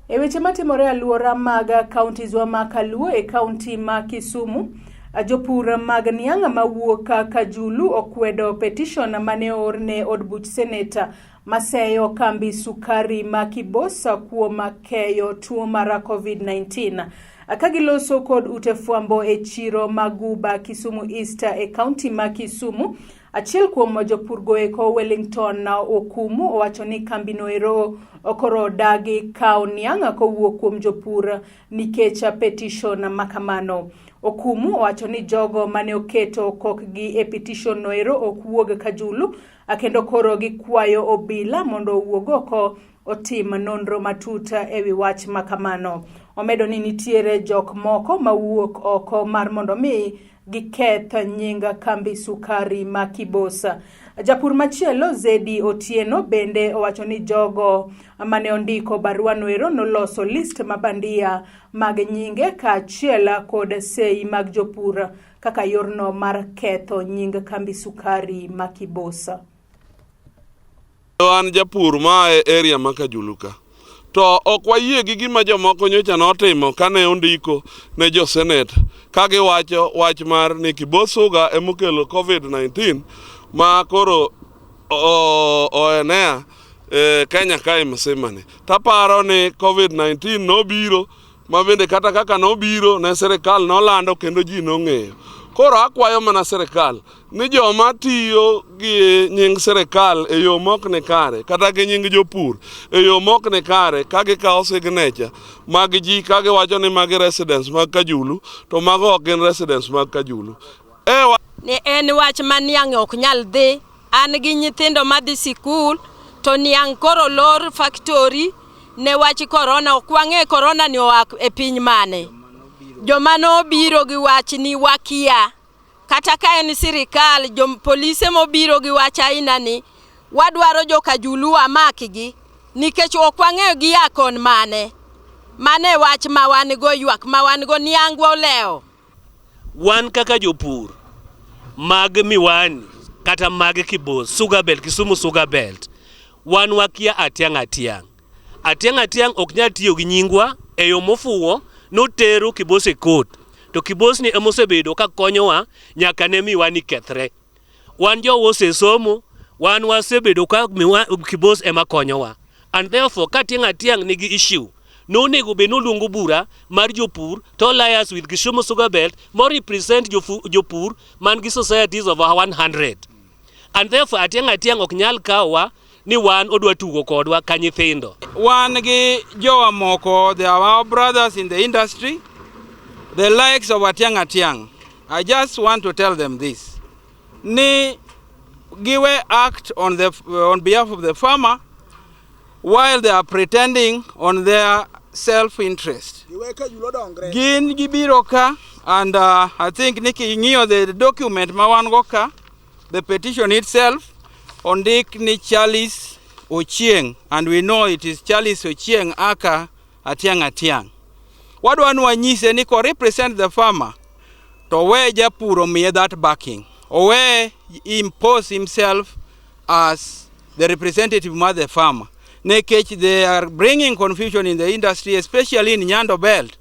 E weche matimore aluora mag counties wa ma Kaluo e county ma Kisumu, Jopur mag Niang mawuok Kajulu okwedo petition mane orne od buch seneta maseyo kambi sukari ma Kibosa kuom keyo tuo mar COVID-19. Kagiloso kod ute fwambo e chiro maguba Kisumu East e county ma Kisumu, achiel kuom jopur goeko Wellington okumu owacho ni kambi noero okoro dagi kao Niang kowuok kuom jopur nikech petition makamano. Okumu owacho ni jogo mane oketo kokgi e petition noero okwuog Kajulu, kendo koro gikwayo obila mondo owuog oko otim nonro matuta ewi wach makamano. Omedo ni nitiere jok moko mawuok oko mar mondo mi giketh nyinga kambi sukari ma Kibosa. Japur machielo Zedi Otieno bende owacho ni jogo mane ondiko barua noero noloso list mabandia mag nyinge kaachiel kod sei mag jopur kaka yorno mar ketho nying kambi sukari ma Kibosa. An japur ma e area ma Kajulu ka. To ok wayie gi gima jomoko nyocha notimo kane ondiko ne jo Senate kage wacho wach mar ni Kibosuga emokelo COVID-19 ma koro oenea Kenya kae msemane. Taparo ni COVID-19 nobiro mabende kata kaka nobiro ne serikal nolando kendo ji nong'eyo. Koro akwayo mana serikal ni joma tiyo gi nying serikal e yo mokne kare kata gi nying jopur e yo mokne kare kage kao signature mag ji kage wacho ni mag residents mag Kajulu to mago ok gin residents mag Kajulu. Ne en wach ma Niang ok nyal dhi, an gi nyithindo madhi sikul to Niang koro lor factory ne wach corona. Ok wang'e corona ni oa e piny mane. Joma nobiro gi wach ni wakia kata ka en sirikal polise mobiro gi wach aina ni wadwaro jo Kajulu amakgi nikech ok wang'eyo gi akon mane wach ma wan go Ywak ma wan go Niang oleo. Wan kaka jopur mag Miwani kata mag Kibos Sugar Belt Kisumu Sugar Belt wan wakia atiang' ok nyal tiyo gi nyingwa e yo mofuwo notero Kibos e court to Kibos ni emosebedo ka konyowa nyaka ne Miwani kethre. Wan jo osesomo, wan wasebedo ka Kibos ema konyowa, and therefore ka tiang' nigi issue no nego be no luongo bura mar jopur to liars with Kisumu Sugar Belt more represent jopur man gi societies of 100, and therefore atiang' ok nyal kawa ni wan odwa tugo kodwa ka nyithindo. Wan gi jowa moko, they are our brothers in the industry, the likes of Atiang'. I just want to tell them this. Ni give act on behalf of the farmer while they are pretending on their self-interest. Gin gibiro ka, and I think Niki ng'iyo the document mawan goka, the petition itself, ondik ni Charles Ochieng, and we know it is Charles Ochieng aka Atiang'. Wadwa nwanyise ni ko represent the farmer to we japuro me that backing, or we impose himself as the representative of the farmer. Nekech they are bringing confusion in the industry, especially in Nyando Belt.